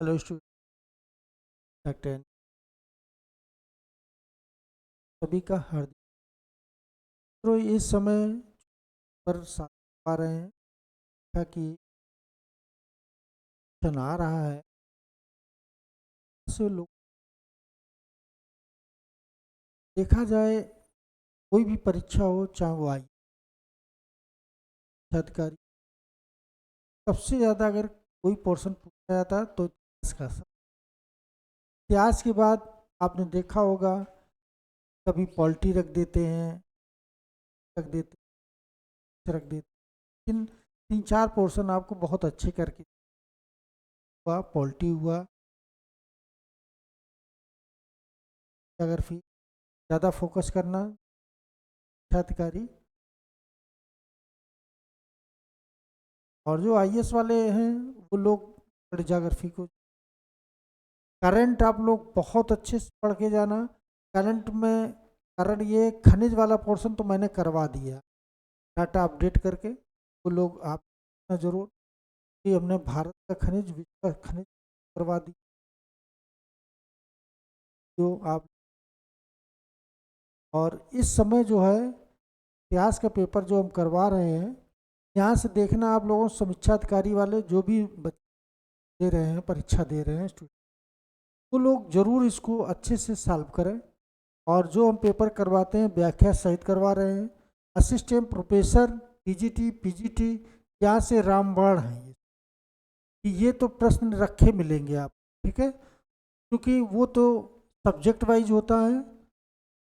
Hello student, सभी का हार्दिक। तो इस समय पर साथ पा रहे हैं कि आ रहा है से लोग देखा जाए, कोई भी परीक्षा हो चाहे वो आई अधिकारी, सबसे ज़्यादा अगर कोई पोर्शन पूछा जाता है तो इतिहास का। इतिहास के बाद आपने देखा होगा कभी पॉलिटी रख देते हैं, रख देते रख देते, लेकिन तीन चार पोर्शन आपको बहुत अच्छे करके हुआ, पॉलिटी हुआ, अगर फिर ज़्यादा फोकस करना अधिकारी। और जो आईएएस वाले हैं वो लोग ज्योग्राफी को, करंट आप लोग बहुत अच्छे से पढ़ के जाना। करंट में कारण ये खनिज वाला पोर्शन तो मैंने करवा दिया, डाटा अपडेट करके वो लोग आप जरूर कि हमने भारत का खनिज, विश्व का खनिज करवा दी जो आप। और इस समय जो है इतिहास का पेपर जो हम करवा रहे हैं, यहाँ से देखना आप लोगों समीक्षा अधिकारी वाले जो भी बच्चे दे रहे हैं, परीक्षा दे रहे हैं स्टूडेंट, वो लोग जरूर इसको अच्छे से सॉल्व करें। और जो हम पेपर करवाते हैं व्याख्या सहित करवा रहे हैं। असिस्टेंट प्रोफेसर टीजीटी पीजीटी यहाँ से रामबाण हैं कि ये तो प्रश्न रखे मिलेंगे आप, ठीक है, क्योंकि वो तो सब्जेक्ट वाइज होता है।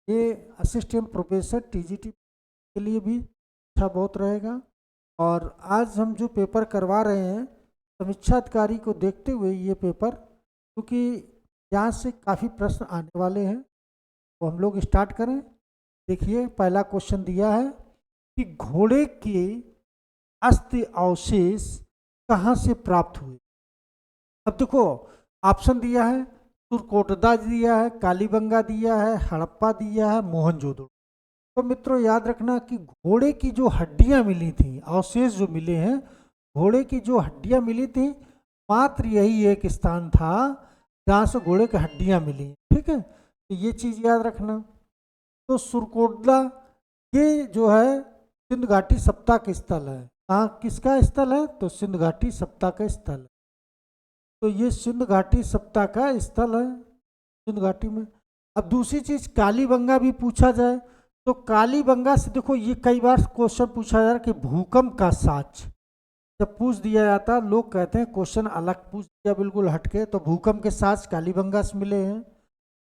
ये असिस्टेंट प्रोफेसर टीजीटी के लिए भी अच्छा बहुत रहेगा। और आज हम जो पेपर करवा रहे हैं समीक्षा अधिकारी को देखते हुए ये पेपर, क्योंकि यहाँ से काफ़ी प्रश्न आने वाले हैं, तो हम लोग स्टार्ट करें। देखिए पहला क्वेश्चन दिया है कि घोड़े के अस्थि अवशेष कहाँ से प्राप्त हुए। अब देखो ऑप्शन दिया है, तुर्कोटदा दिया है, कालीबंगा दिया है, हड़प्पा दिया है, मोहनजोदड़ो। तो मित्रों याद रखना कि घोड़े की जो हड्डियां मिली थी, अवशेष जो मिले हैं, घोड़े की जो हड्डियां मिली थी, मात्र यही एक स्थान था जहाँ से घोड़े की हड्डियां मिली, ठीक है, तो ये चीज़ याद रखना। तो सुरकोटला ये जो है सिंध घाटी सप्ताह का स्थल है। कहाँ किसका स्थल है, तो सिंध घाटी सप्ताह का स्थल है। तो ये सिंध घाटी सप्ताह का स्थल है सिंध घाटी में। अब दूसरी चीज कालीबंगा भी पूछा जाए तो कालीबंगा से देखो, ये कई बार क्वेश्चन पूछा जा रहा है कि भूकंप का साक्ष्य जब पूछ दिया जाता, लोग कहते हैं क्वेश्चन अलग पूछ दिया बिल्कुल हटके, तो भूकंप के साक्ष्य कालीबंगा से मिले हैं।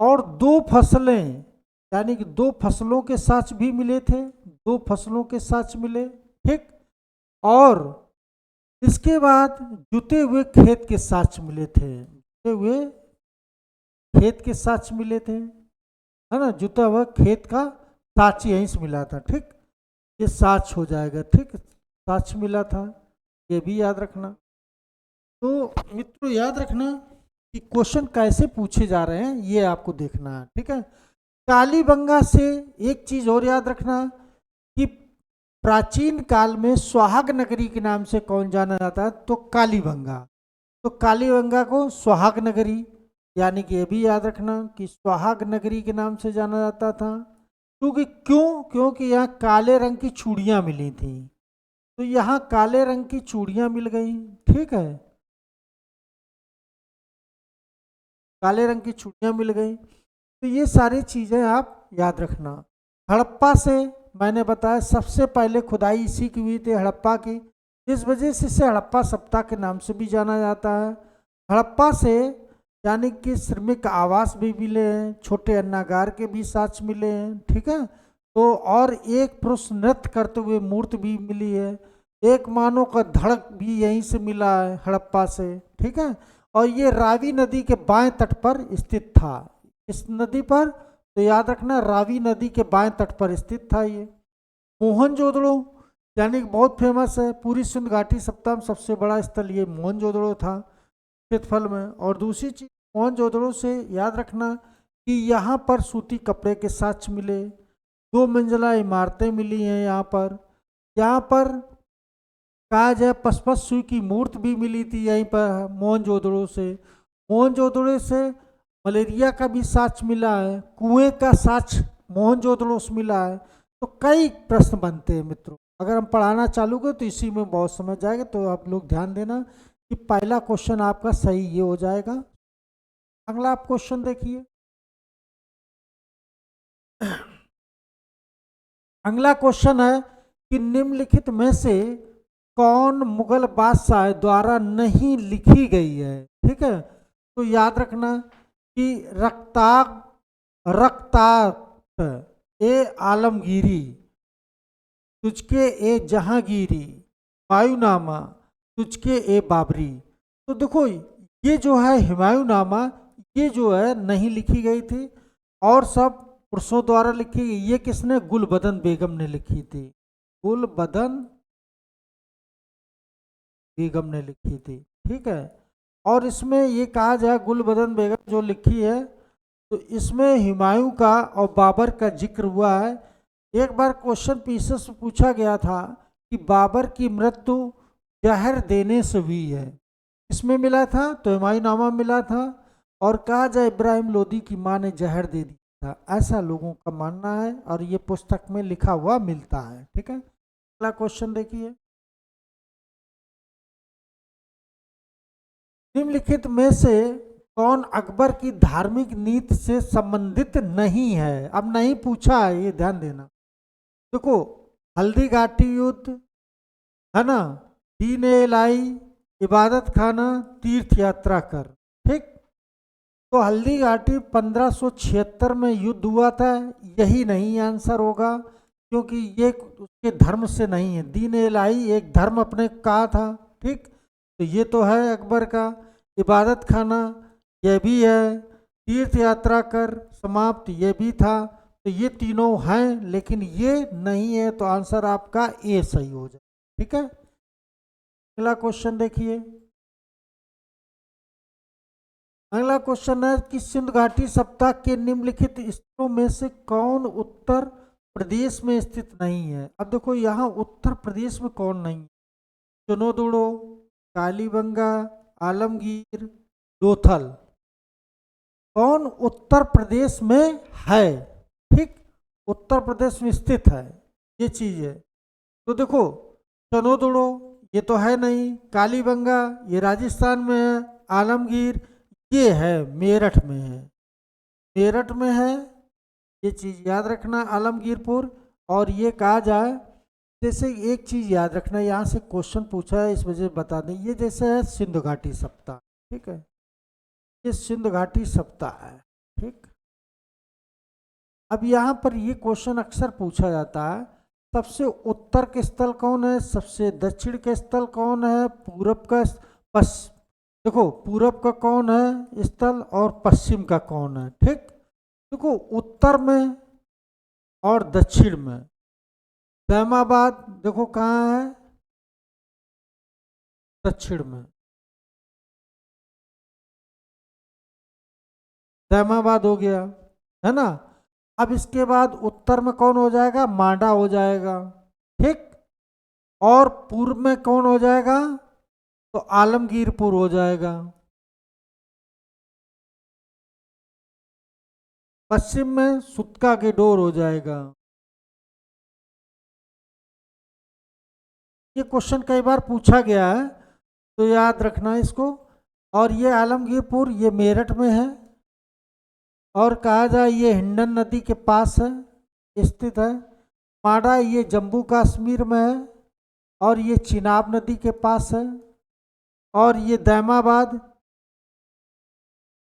और दो फसलें, यानी कि दो फसलों के साक्ष्य भी मिले थे, दो फसलों के साक्ष्य मिले, ठीक। और इसके बाद जुते हुए खेत के साक्ष्य मिले थे, जुते हुए खेत के साक्ष्य मिले थे, है ना, जुता हुआ खेत का साक्ष्य यहीं से मिला था, ठीक। ये साक्ष्य हो जाएगा, ठीक, साक्ष्य मिला था, ये भी याद रखना। तो मित्रों याद रखना कि क्वेश्चन कैसे पूछे जा रहे हैं ये आपको देखना है, ठीक है। कालीबंगा से एक चीज और याद रखना कि प्राचीन काल में सुहाग नगरी के नाम से कौन जाना जाता है, तो कालीबंगा। तो कालीबंगा को सुहाग नगरी, यानी कि ये भी याद रखना कि सुहाग नगरी के नाम से जाना जाता था। क्योंकि क्योंकि यहाँ काले रंग की चूड़ियाँ मिली थी, तो यहाँ काले रंग की चूड़ियाँ मिल गई, ठीक है, काले रंग की चूड़ियाँ मिल गई। तो ये सारी चीज़ें आप याद रखना। हड़प्पा से मैंने बताया सबसे पहले खुदाई इसी की हुई थी, हड़प्पा की, इस वजह से इसे हड़प्पा सप्ताह के नाम से भी जाना जाता है। हड़प्पा से यानी कि श्रमिक आवास भी मिले हैं, छोटे अन्नागार के भी साक्ष्य मिले हैं, ठीक है। तो और एक पुरुष नृत्य करते हुए मूर्ति भी मिली है, एक मानव का धड़क भी यहीं से मिला है हड़प्पा से, ठीक है। और ये रावी नदी के बाएं तट पर स्थित था, इस नदी पर, तो याद रखना रावी नदी के बाएं तट पर स्थित था ये। मोहनजोदड़ो यानी कि बहुत फेमस है, पूरी सिंध घाटी सप्ताह में सबसे बड़ा स्थल ये मोहनजोदड़ो था क्षेत्रफल में। और दूसरी चीज मोहनजोदड़ो से याद रखना कि यहाँ पर सूती कपड़े के साक्ष्य मिले, दो मंजिला इमारतें मिली हैं यहाँ पर कहा जाए पसपसु की मूर्ति भी मिली थी यहीं पर मोहनजोदड़ो से। मोहनजोदड़ो से मलेरिया का भी साक्ष्य मिला है, कुएं का साक्ष्य मोहनजोदड़ो से मिला है। तो कई प्रश्न बनते हैं मित्रों, अगर हम पढ़ाना चालू करें तो इसी में बहुत समझ जाएगा। तो आप लोग ध्यान देना कि पहला क्वेश्चन आपका सही ये हो जाएगा। अगला आप क्वेश्चन देखिए। अगला क्वेश्चन है कि निम्नलिखित में से कौन मुगल बादशाह द्वारा नहीं लिखी गई है। ठीक है, तो याद रखना कि रक्ताक रक्ताक्ट ए आलमगीरी, तुझके ए जहांगीरी, हुमायूंनामा, तुझके ए बाबरी। तो देखो ये जो है हुमायूंनामा, ये जो है नहीं लिखी गई थी और सब पुरुषों द्वारा लिखी गई। ये किसने? गुलबदन बेगम ने लिखी थी। गुलबदन बेगम ने लिखी थी। ठीक है, और इसमें ये कहा जाए गुलबदन बेगम जो लिखी है, तो इसमें हुमायूं का और बाबर का जिक्र हुआ है। एक बार क्वेश्चन पीछे से पूछा गया था कि बाबर की मृत्यु जहर देने से हुई है, इसमें मिला था तो हुमायूंनामा मिला था। और कहा जाए इब्राहिम लोदी की मां ने जहर दे दिया था, ऐसा लोगों का मानना है और ये पुस्तक में लिखा हुआ मिलता है। ठीक है, अगला क्वेश्चन देखिए। निम्नलिखित में से कौन अकबर की धार्मिक नीति से संबंधित नहीं है? अब नहीं पूछा है, ये ध्यान देना। देखो, हल्दी घाटी युद्ध है ना, दीन ए लाई, इबादत खाना, तीर्थ यात्रा कर। ठीक, तो हल्दी घाटी 1576 में युद्ध हुआ था, यही नहीं आंसर होगा क्योंकि ये उसके धर्म से नहीं है। दीन ए लाई एक धर्म अपने कहा था। ठीक, तो ये तो है अकबर का। इबादत खाना यह भी है, तीर्थ यात्रा कर समाप्त ये भी था। तो ये तीनों हैं लेकिन ये नहीं है, तो आंसर आपका ए सही हो जाए। ठीक है, अगला क्वेश्चन देखिए। अगला क्वेश्चन है कि सिंधु घाटी सप्ताह के निम्नलिखित स्थलों में से कौन उत्तर प्रदेश में स्थित नहीं है? अब देखो यहाँ उत्तर प्रदेश में कौन नहीं, चुनोदुड़ो, कालीबंगा, आलमगीर, लोथल, कौन उत्तर प्रदेश में है? ठीक, उत्तर प्रदेश में स्थित है ये चीज है। तो देखो, चनोदुड़ो ये तो है नहीं, कालीबंगा ये राजस्थान में है, आलमगीर ये है मेरठ में है, मेरठ में है। ये चीज याद रखना आलमगीरपुर। और ये कहा जाए, जैसे एक चीज याद रखना, यहाँ से क्वेश्चन पूछा है इस वजह से बता दें, ये जैसे है सिंधु घाटी सप्ताह। ठीक है, ये सिंधु घाटी सप्ताह है। ठीक, अब यहाँ पर ये क्वेश्चन अक्सर पूछा जाता है, सबसे उत्तर के स्थल कौन है, सबसे दक्षिण के स्थल कौन है, पूरब का देखो पूरब का कौन है स्थल और पश्चिम का कौन है। ठीक, देखो उत्तर में और दक्षिण में फैमाबाद देखो कहाँ है, दक्षिण में फैमाबाद हो गया, है ना। अब इसके बाद उत्तर में कौन हो जाएगा, मांडा हो जाएगा। ठीक, और पूर्व में कौन हो जाएगा, तो आलमगीरपुर हो जाएगा। पश्चिम में सुतका के डोर हो जाएगा। ये क्वेश्चन कई बार पूछा गया है तो याद रखना इसको। और ये आलमगीरपुर ये मेरठ में है, और कहा जाए ये हिंडन नदी के पास है स्थित है। माडा ये जम्मू कश्मीर में है और ये चिनाब नदी के पास है। और ये दैमाबाद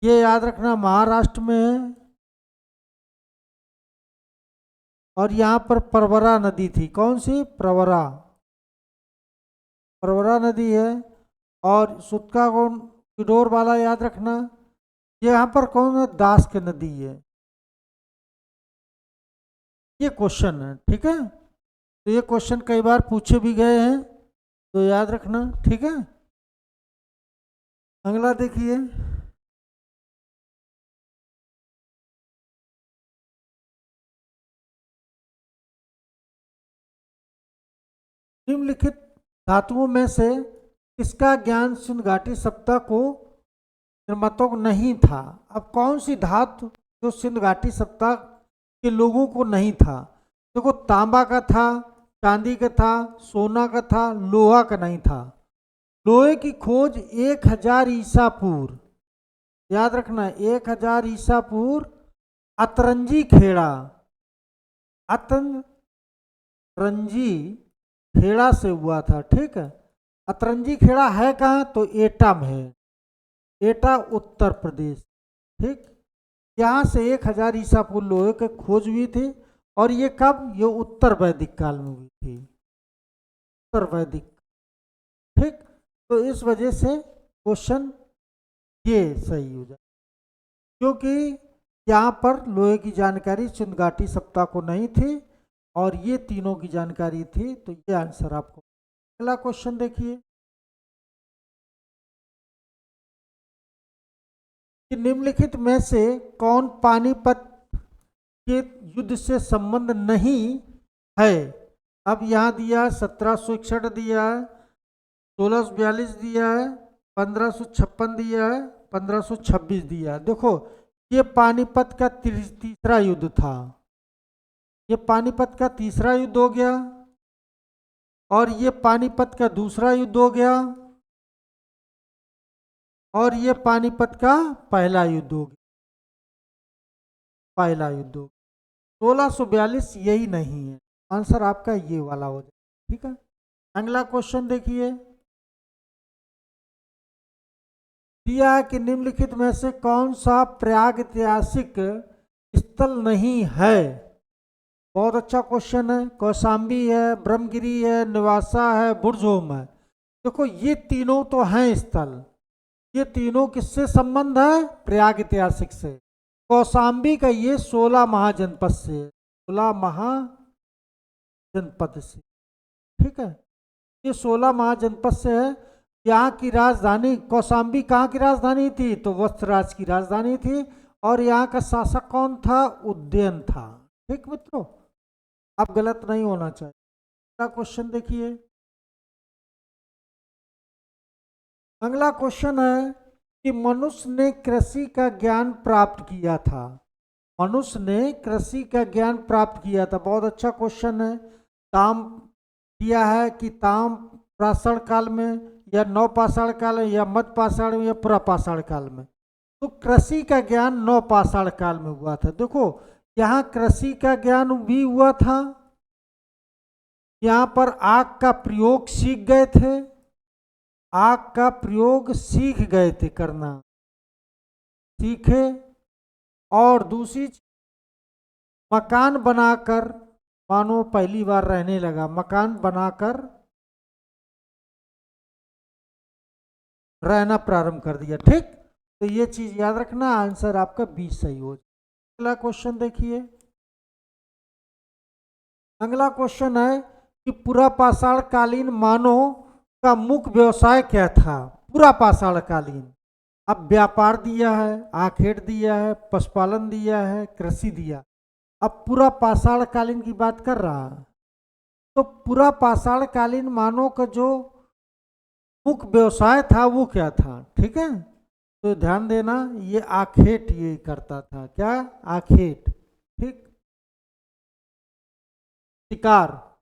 ये याद रखना महाराष्ट्र में है। और यहाँ पर प्रवरा नदी थी, कौन सी? प्रवरा, प्रवरा नदी है। और सुतका कौन किडोर वाला याद रखना, ये यहाँ पर कौन है? दास की नदी है। ये क्वेश्चन है, ठीक है। तो ये क्वेश्चन कई बार पूछे भी गए हैं तो याद रखना, ठीक है। अगला देखिए। निम्नलिखित धातुओं में से किसका ज्ञान सिंधु-घाटी सप्ताह को निर्माताओं को नहीं था? अब कौन सी धातु जो सिंधु-घाटी सप्ताह के लोगों को नहीं था? देखो, तांबा का था, चांदी का था, सोना का था, लोहा का नहीं था। लोहे की खोज 1000 ईसा पूर्व, याद रखना, 1000 ईसा पूर्व अतरंजी खेड़ा, अतरंजी खेड़ा से हुआ था। ठीक है, अतरंजी खेड़ा है कहाँ? तो एटा में है, एटा उत्तर प्रदेश। ठीक, यहाँ से 1000 ईसा पूर्व लोहे की खोज हुई थी। और ये कब? ये उत्तर वैदिक काल में हुई थी, उत्तर वैदिक। ठीक, तो इस वजह से क्वेश्चन ये सही हो जाए, क्योंकि यहाँ पर लोहे की जानकारी सिंधु-घाटी सप्ताह को नहीं थी और ये तीनों की जानकारी थी। तो ये आंसर आपको। अगला क्वेश्चन देखिए कि निम्नलिखित में से कौन पानीपत के युद्ध से संबंध नहीं है? अब यहाँ दिया 1761 दिया है, 1642 दिया है, 1556 दिया है, 1526 दिया है। देखो, ये पानीपत का तीसरा युद्ध था, ये पानीपत का तीसरा युद्ध हो गया और ये पानीपत का दूसरा युद्ध हो गया और ये पानीपत का पहला युद्ध हो गया, पहला युद्ध हो गया। 1642 यही नहीं है, आंसर आपका ये वाला हो जाए। ठीक है, अगला क्वेश्चन देखिए, दिया है कि निम्नलिखित में से कौन सा प्रयाग ऐतिहासिक स्थल नहीं है? बहुत अच्छा क्वेश्चन है। कौशाम्बी है, ब्रह्मगिरी है, निवासा है, बुर्जहोम है। देखो, ये तीनों तो हैं स्थल, ये तीनों किससे संबंध है? प्रयाग ऐतिहासिक से। कौशाम्बी का ये 16 महाजनपद से, 16 महाजनपद से। ठीक है, ये 16 महाजनपद से है। यहाँ की राजधानी कौशाम्बी कहाँ की राजधानी थी? तो वत्सराज की राजधानी थी। और यहाँ का शासक कौन था? उदयन था। ठीक मित्रों, अब गलत नहीं होना चाहिए। अगला क्वेश्चन देखिए, अगला क्वेश्चन है कि मनुष्य ने कृषि का ज्ञान प्राप्त किया था। मनुष्य ने कृषि का ज्ञान प्राप्त किया था। बहुत अच्छा क्वेश्चन है। ताम दिया है कि ताम प्राचीन काल में या नवपाषाण काल में या मध्य पाषाण में या पुरापाषाण काल में। तो कृषि का ज्ञान नवपाषाण काल में हुआ था। देखो, यहाँ कृषि का ज्ञान भी हुआ था, यहाँ पर आग का प्रयोग सीख गए थे, आग का प्रयोग सीख गए थे करना, सीखे। और दूसरी मकान बनाकर मानो पहली बार रहने लगा, मकान बनाकर रहना प्रारंभ कर दिया। ठीक, तो ये चीज याद रखना, आंसर आपका 20 सही हो जाए। अगला क्वेश्चन देखिए, अगला क्वेश्चन है कि पुरापाषाण कालीन मानव का मुख्य व्यवसाय क्या था? पुरापाषाण कालीन। अब व्यापार दिया है, आखेट दिया है, पशुपालन दिया है, कृषि दिया। अब पुरापाषाण कालीन की बात कर रहा है, तो पुरापाषाण कालीन मानव का जो मुख्य व्यवसाय था वो क्या था? ठीक है, तो ध्यान देना, ये आखेट ये करता था। क्या? आखेट। ठीक, शिकार।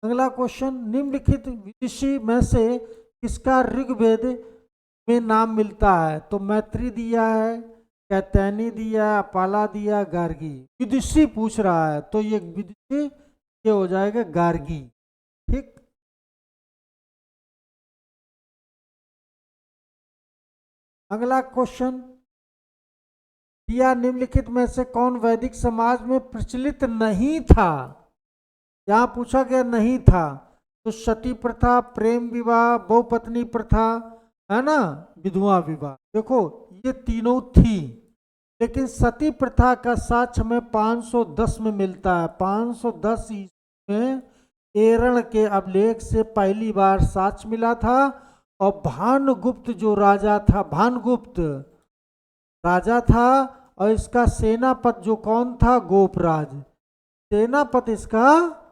अगला क्वेश्चन, निम्नलिखित विदुषी में से किसका ऋग्वेद में नाम मिलता है? तो मैत्री दिया है, कैतैनी दिया, अपाला दिया, गार्गी। विदुषी पूछ रहा है, तो ये विदुषी ये हो जाएगा गार्गी। ठीक, अगला क्वेश्चन दिया, निम्नलिखित में से कौन वैदिक समाज में प्रचलित नहीं था? यहाँ पूछा गया नहीं था, तो सती प्रथा, प्रेम विवाह, बहुपत्नी प्रथा, है ना, विधवा विवाह। देखो, ये तीनों थी, लेकिन सती प्रथा का साक्ष्य हमें 510 में मिलता है। 510 में एरण के अभिलेख से पहली बार साक्ष्य मिला था। और भानुगुप्त जो राजा था, भानुगुप्त राजा था, और इसका सेनापति जो कौन था? गोपराज। सेनापति इसका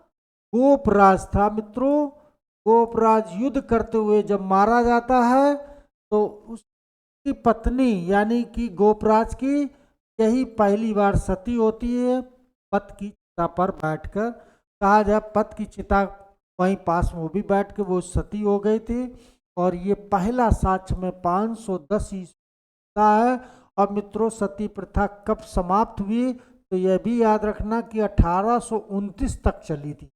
गोपराज था मित्रों। गोपराज युद्ध करते हुए जब मारा जाता है तो उसकी पत्नी यानी कि गोपराज की यही पहली बार सती होती है। पत की चिता पर बैठकर, कहा जाए पत की चिता वहीं पास में वो भी बैठ के वो सती हो गई थी। और ये पहला साक्ष्य में 510 ईस्वी है। और मित्रों, सती प्रथा कब समाप्त हुई तो यह भी याद रखना कि 1829 तक चली थी।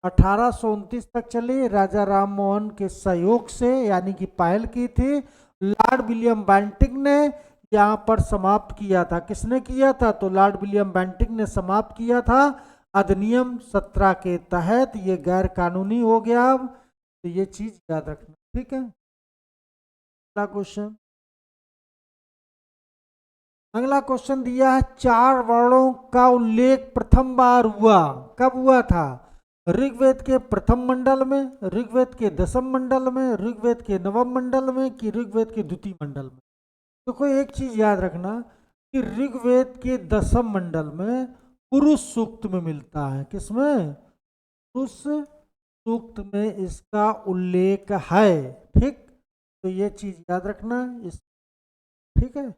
1829 तक चली, राजा राम मोहन के सहयोग से, यानी कि पहल की थी। लॉर्ड विलियम बेंटिंक ने यहाँ पर समाप्त किया था। किसने किया था? तो लॉर्ड विलियम बेंटिंक ने समाप्त किया था। अधिनियम 17 के तहत ये गैर कानूनी हो गया। अब तो ये चीज याद रखना, ठीक है। अगला क्वेश्चन, अगला क्वेश्चन दिया है, 4 वर्णों का उल्लेख प्रथम बार हुआ, कब हुआ था? ऋग्वेद के प्रथम मंडल में, ऋग्वेद के दसम मंडल में, ऋग्वेद के नवम मंडल में, कि ऋग्वेद के द्वितीय मंडल में? तो कोई एक चीज याद रखना कि ऋग्वेद के दसम मंडल में पुरुष सूक्त में मिलता है। किसमें? पुरुष सूक्त में इसका उल्लेख है, ठीक। तो ये चीज याद रखना इस, ठीक है।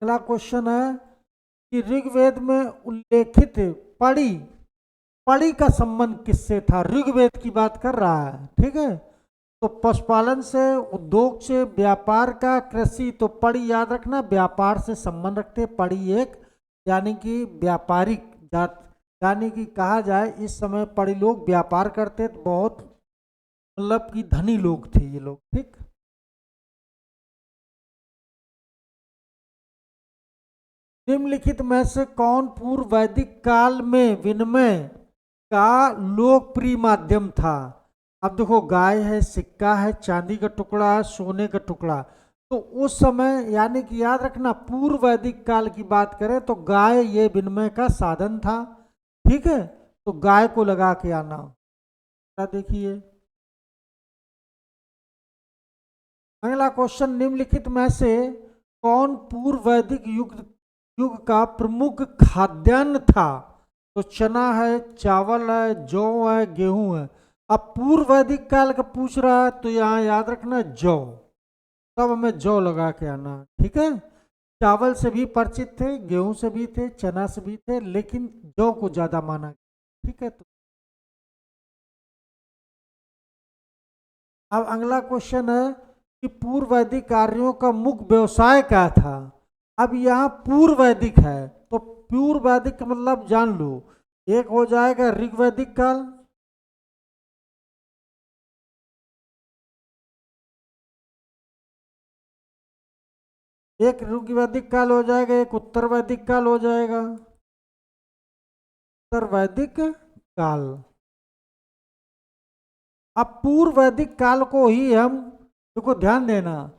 अगला क्वेश्चन है कि ऋग्वेद में उल्लेखित पड़ी, पड़ी का संबंध किससे था? ऋग्वेद की बात कर रहा है, ठीक है। तो पशुपालन से, उद्योग से, व्यापार का, कृषि, तो पड़ी याद रखना व्यापार से संबंध रखते। पड़ी एक यानी कि व्यापारिक जात, यानी कि कहा जाए इस समय पड़ी लोग व्यापार करते तो बहुत मतलब कि धनी लोग थे ये लोग, ठीक। निम्नलिखित में से कौन पूर्व वैदिक काल में विनिमय का लोकप्रिय माध्यम था? अब देखो, गाय है, सिक्का है, चांदी का टुकड़ा है, सोने का टुकड़ा। तो उस समय यानी कि याद रखना पूर्व वैदिक काल की बात करें तो गाय ये विनिमय का साधन था, ठीक है। तो गाय को लगा के आना। क्या देखिए, अगला क्वेश्चन, निम्नलिखित में से कौन पूर्व वैदिक युग का प्रमुख खाद्यान्न था? तो चना है, चावल है, जौ है, गेहूं है। अब पूर्व वैदिक काल का पूछ रहा है तो यहाँ याद रखना जौ, तब हमें जौ लगा के आना, ठीक है। चावल से भी परिचित थे, गेहूं से भी थे, चना से भी थे, लेकिन जौ को ज्यादा माना, ठीक है। तो अब अगला क्वेश्चन है कि पूर्व वैदिक कार्यों का मुख्य व्यवसाय क्या था? अब यहाँ पूर्व वैदिक है तो पूर्व वैदिक का मतलब जान लो, एक हो जाएगा ऋग्वैदिक काल, एक ऋग्वैदिक काल हो जाएगा, एक उत्तर वैदिक काल हो जाएगा। उत्तर वैदिक काल। अब पूर्व वैदिक काल को ही हम, देखो ध्यान देना,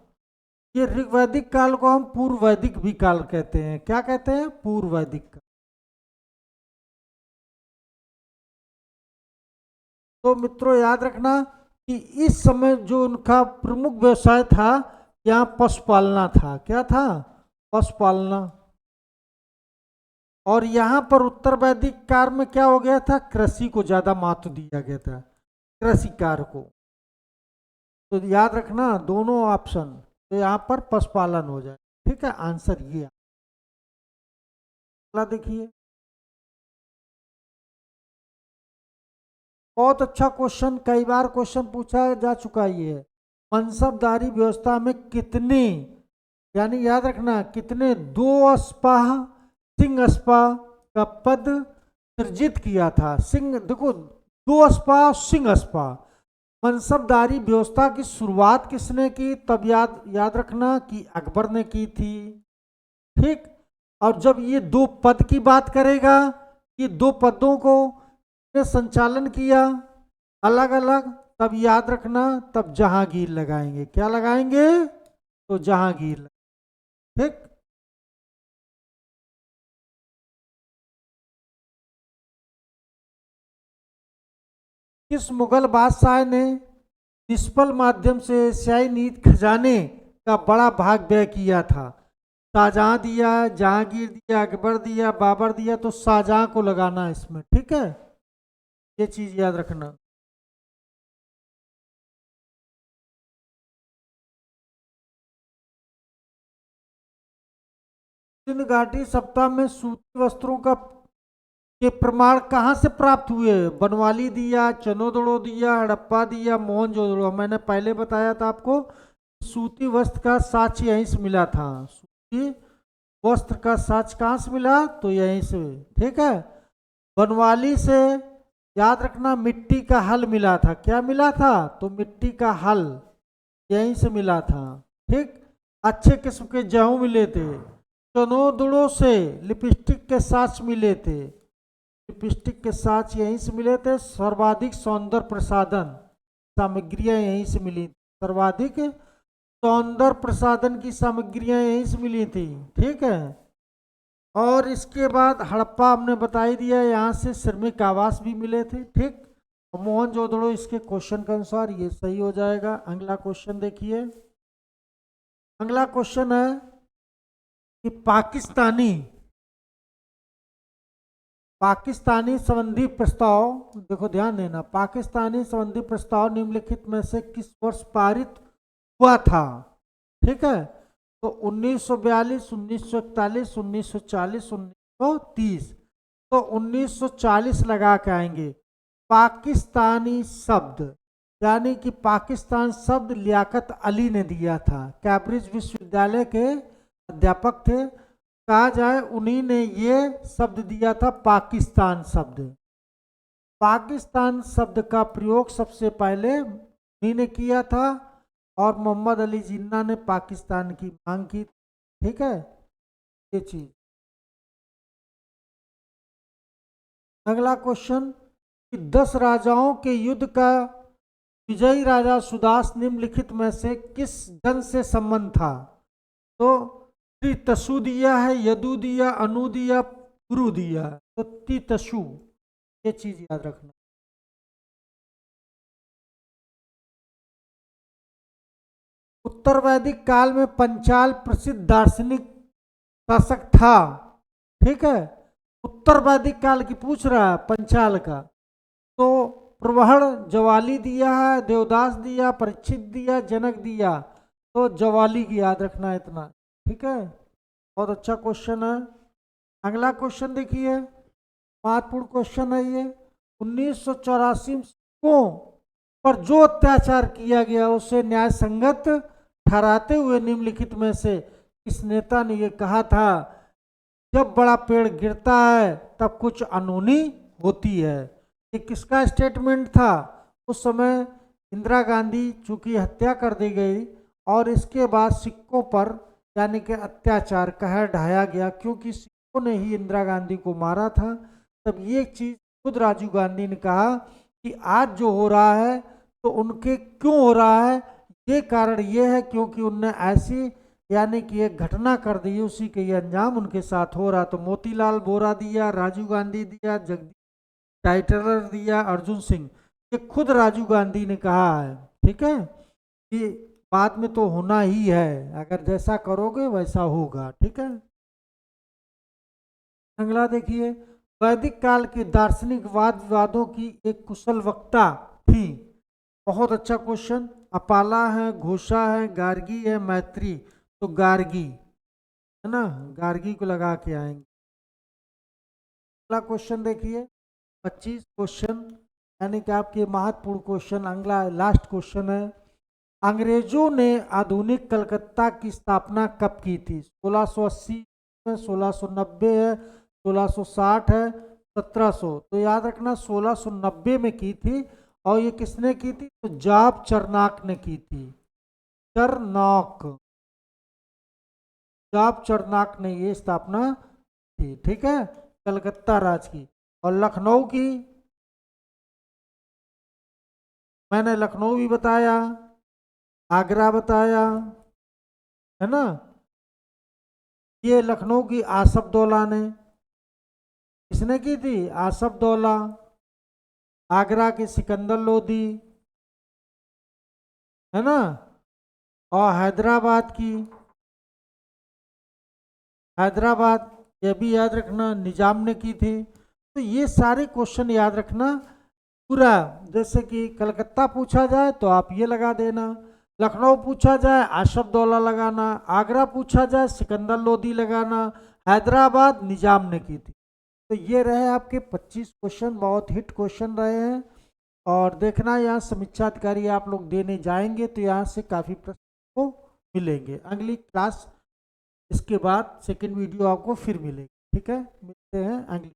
ये ऋग्वैदिक काल को हम पूर्व वैदिक भी काल कहते हैं। क्या कहते हैं? पूर्व वैदिक काल। तो मित्रों याद रखना कि इस समय जो उनका प्रमुख व्यवसाय था, यहाँ पशुपालना था। क्या था? पशुपालना। और यहाँ पर उत्तर वैदिक काल में क्या हो गया था? कृषि को ज्यादा महत्व दिया गया था, कृषि कार्य को। तो याद रखना दोनों ऑप्शन, तो यहाँ पर पशुपालन हो जाए, ठीक है। आंसर ये। अगला देखिए, बहुत अच्छा क्वेश्चन, कई बार क्वेश्चन पूछा जा चुका ये है। मनसबदारी व्यवस्था में कितने, यानी याद रखना कितने, 2 अस्पाह सिंह अस्पाह का पद सृजित किया था। सिंह, देखो 2 अस्पाह सिंह अस्पाह, मनसबदारी व्यवस्था की शुरुआत किसने की? तब याद रखना कि अकबर ने की थी, ठीक। और जब ये 2 पद की बात करेगा, ये 2 पदों को संचालन किया अलग अलग, तब याद रखना तब जहांगीर लगाएंगे। क्या लगाएंगे? तो जहांगीर, ठीक। किस मुगल बादशाह ने निष्फल माध्यम से एशियाई नीति खजाने का बड़ा भाग व्यय किया था? शाहजहां दिया, जहांगीर दिया, अकबर दिया, बाबर दिया, तो शाहजहां को लगाना है इसमें, ठीक है, ये चीज याद रखना। सिंध घाटी सप्ताह में सूती वस्त्रों का के प्रमाण कहाँ से प्राप्त हुए? बनवाली दिया, चनोदड़ो दिया, हड़प्पा दिया, मोहनजोदड़ो। मैंने पहले बताया था आपको, सूती वस्त्र का साक्ष्य यहीं से मिला था। सूती वस्त्र का साक्ष्य कहाँ से मिला? तो यहीं से, ठीक है। बनवाली से याद रखना मिट्टी का हल मिला था। क्या मिला था? तो मिट्टी का हल यहीं से मिला था, ठीक। अच्छे किस्म के जहू मिले थे। चनोदड़ो से लिपस्टिक के साक्ष्य मिले थे। लिपस्टिक के साक्ष्य यहीं से मिले थे। सर्वाधिक सौंदर्य प्रसाधन सामग्रियां यहीं से मिली। सर्वाधिक सौंदर्य प्रसाधन की सामग्रियां यहीं से मिली थी, ठीक है। और इसके बाद हड़प्पा हमने बता ही दिया, यहाँ से श्रमिक आवास भी मिले थे, ठीक। मोहनजोदड़ो इसके क्वेश्चन के अनुसार ये सही हो जाएगा। अगला क्वेश्चन देखिए। अगला क्वेश्चन है कि पाकिस्तानी संबंधी प्रस्ताव, देखो ध्यान देना, पाकिस्तानी संबंधी प्रस्ताव निम्नलिखित में से किस वर्ष पारित हुआ था? ठीक है, तो 1942, 1941, 1940, 1930। तो 1940 लगा के आएंगे। पाकिस्तानी शब्द यानी कि पाकिस्तान शब्द लियाकत अली ने दिया था, कैम्ब्रिज विश्वविद्यालय के अध्यापक थे। कहा जाए उन्हीं ने ये शब्द दिया था, पाकिस्तान शब्द। पाकिस्तान शब्द का प्रयोग सबसे पहले उन्हीं ने किया था और मोहम्मद अली जिन्ना ने पाकिस्तान की मांग की, ठीक है, ये चीज। अगला क्वेश्चन कि 10 राजाओं के युद्ध का विजयी राजा सुदास निम्नलिखित में से किस जन से संबंध था? तो त्रितसु दिया है, यदु दिया, अनु दिया, पुरु दिया। तो त्रितसु, ये चीज याद रखना। उत्तर वैदिक काल में पंचाल प्रसिद्ध दार्शनिक शासक था, ठीक है। उत्तर वैदिक काल की पूछ रहा है, पंचाल का। तो प्रवहण जवाली दिया है, देवदास दिया, परीक्षित दिया, जनक दिया। तो जवाली की याद रखना है इतना, ठीक है। बहुत अच्छा क्वेश्चन है। अगला क्वेश्चन देखिए, महत्वपूर्ण क्वेश्चन है ये। 1984 को पर जो अत्याचार किया गया उसे न्याय संगत ठहराते हुए निम्नलिखित में से किस नेता ने यह कहा था, जब बड़ा पेड़ गिरता है तब कुछ अनहोनी होती है? ये किसका स्टेटमेंट था? उस समय इंदिरा गांधी चूंकि हत्या कर दी गई और इसके बाद सिखों पर यानी कि अत्याचार कहर ढाया गया, क्योंकि सिखों ने ही इंदिरा गांधी को मारा था। तब ये चीज खुद राजीव गांधी ने कहा कि आज जो हो रहा है तो उनके क्यों हो रहा है, ये कारण ये है क्योंकि उनने ऐसी यानी कि एक घटना कर दी, उसी के ये अंजाम उनके साथ हो रहा। तो मोतीलाल वोरा दिया, राजीव गांधी दिया, जगदीश टाइटलर दिया, अर्जुन सिंह। ये खुद राजीव गांधी ने कहा है, ठीक है, कि बाद में तो होना ही है, अगर जैसा करोगे वैसा होगा, ठीक है। अगला देखिए, वैदिक काल के दार्शनिक वाद विवादों की एक कुशल वक्ता थी। बहुत अच्छा क्वेश्चन। अपाला है, घोषा है, गार्गी है, मैत्री। तो गार्गी है ना, गार्गी को लगा के आएंगे। अगला क्वेश्चन देखिए, 25 क्वेश्चन यानी कि आपके महत्वपूर्ण क्वेश्चन। अगला लास्ट क्वेश्चन है, अंग्रेजों ने आधुनिक कलकत्ता की स्थापना कब की थी? 1680 में, 1690 है, 1660 है, 1700। तो याद रखना 1690 में की थी। और ये किसने की थी? तो जाब चरनाक ने की थी। चरनाक, जाब चरनाक ने ये स्थापना की, ठीक है, कलकत्ता राज की। और लखनऊ की मैंने लखनऊ भी बताया, आगरा बताया, है ना। ये लखनऊ की आसफदौला ने, किसने की थी? आसफदौला। आगरा की सिकंदर लोधी, है ना। और हैदराबाद की हैदराबाद, ये भी याद रखना, निजाम ने की थी। तो ये सारे क्वेश्चन याद रखना पूरा। जैसे कि कलकत्ता पूछा जाए तो आप ये लगा देना, लखनऊ पूछा जाए आशफदौला लगाना, आगरा पूछा जाए सिकंदर लोदी लगाना, हैदराबाद निजाम ने की थी। तो ये रहे आपके 25 क्वेश्चन, बहुत हिट क्वेश्चन रहे हैं। और देखना यहाँ समीक्षा अधिकारी आप लोग देने जाएंगे तो यहाँ से काफ़ी प्रश्न को मिलेंगे। अगली क्लास इसके बाद सेकंड वीडियो आपको फिर मिलेगी। ठीक है, मिलते हैं अगली